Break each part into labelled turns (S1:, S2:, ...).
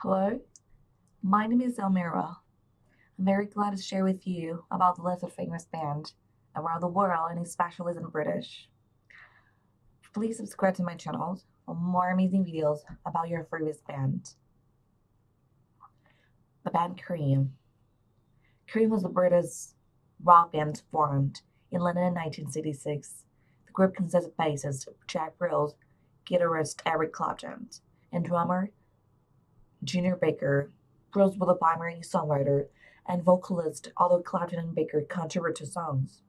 S1: Hello, my name is Almira. I'm very glad to share with you about the list of famous bands around the world and especially in British. Please subscribe to my channel for more amazing videos about your favorite band. The band Cream. Cream was a British rock band formed in London in 1966. The group consists of bassist Jack Rose, guitarist Eric Clapton, and drummer Junior Baker. Rose was the primary songwriter and vocalist, although Clapton and Baker contributed to songs.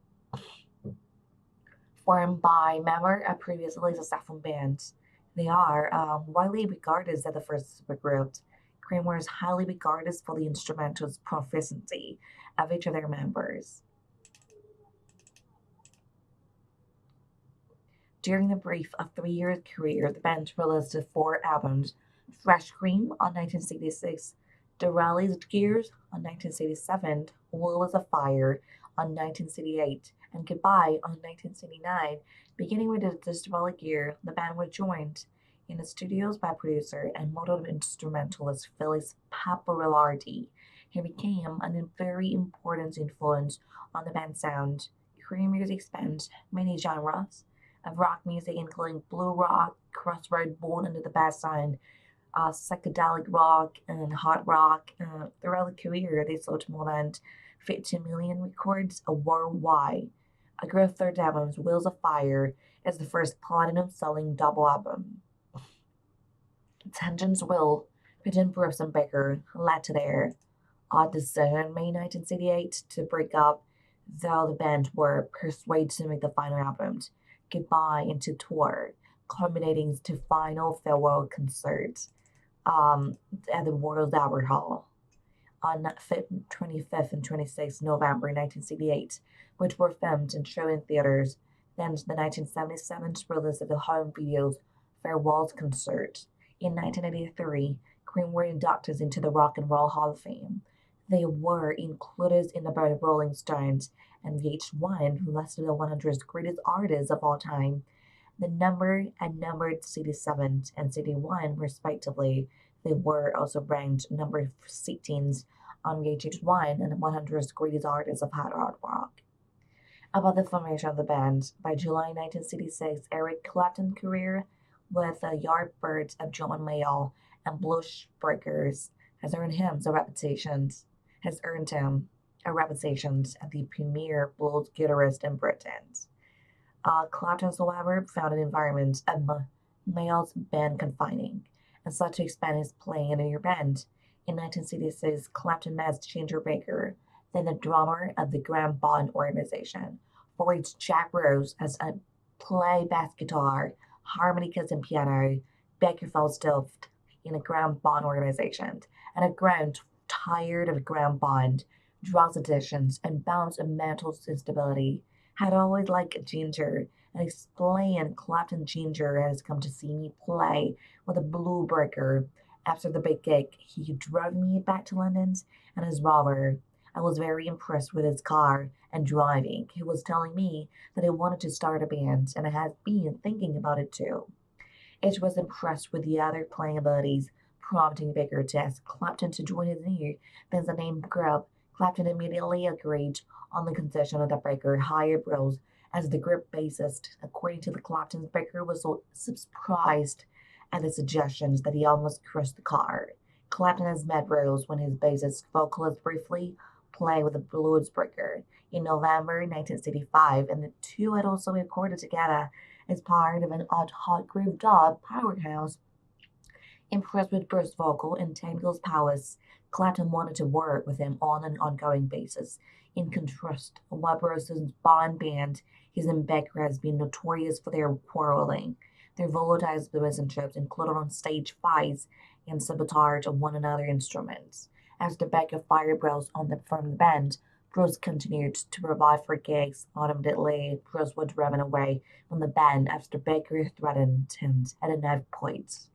S1: Formed by members of previously successful bands, they are widely regarded as the first supergroup. Cream was highly regarded for the instrumental proficiency of each of their members. During the brief of 3 year career, the band released 4 albums: Fresh Cream on 1966, The Rally's Gears on 1967, Will is a Fire on 1968, and Goodbye on 1969. Beginning with this Rally Gear, the band was joined in the studios by producer and multi-instrumentalist Phyllis Paparillardi. He became a very important influence on the band's sound. Cream music spans many genres of rock music, including blue rock, crossroad born under the bass sign, psychedelic rock, and hard rock. Throughout the career, they sold more than 15 million records worldwide. A group third album, Wheels of Fire, is the first platinum-selling double album. Tensions Will, between Brooks and Baker, led to their decision in May 1968 to break up, though the band were persuaded to make the final album, Goodbye, into tour, culminating to final farewell concerts at the Royal Albert Hall on 25th and 26th November 1968, which were filmed and shown in theaters. Then the 1977 release of the home video's Farewell concert. In 1983, Cream were inducted into the Rock and Roll Hall of Fame. They were included in the Rolling Stones and VH1, who listed the 100 greatest artists of all time. The number and numbered CD7 and CD1, respectively. They were also ranked number 16 on VH1 and 100 greatest artists of hard rock. About the formation of the band, by July 1966, Eric Clapton's career with the Yardbirds of John Mayall and Bluesbreakers has earned him a reputation as the premier blues guitarist in Britain. Clapton, however, found an environment at Mayall's band confining and sought to expand his playing in a new band. In 1966, Clapton met Ginger Baker, then the drummer of the Graham Bond organization, for which Jack Rose as a play bass guitar, harmonicas, and piano. Baker felt stuffed in the Graham Bond organization and had grown tired of Graham Bond, drug addictions, and bouts of mental instability. Had always liked Ginger and explained Clapton Ginger has come to see me play with a blue breaker. After the big gig, he drove me back to London and his Rover. I was very impressed with his car and driving. He was telling me that he wanted to start a band, and I had been thinking about it too. It was impressed with the other playing abilities, prompting Baker to ask Clapton to join his new band-name group. Clapton immediately agreed on the condition that Baker hired Rose as the group bassist. According to the Clapton, Baker was so surprised at the suggestions that he almost crushed the car. Clapton has met Rose when his bassist vocalist briefly played with the Bluesbreaker in November 1965, and the two had also recorded together as part of an ad hoc group dubbed Powerhouse. Impressed with Bruce's vocal and technical powers, Clapton wanted to work with him on an ongoing basis. In contrast, while Bruce's Bond band, his and Baker has been notorious for their quarreling. Their volatile relationships included on-stage fights and sabotage of one another's instruments. After Baker fired Bruce from the band, Bruce continued to provide for gigs. Ultimately, Bruce was driven away from the band after Baker threatened him at a knife point.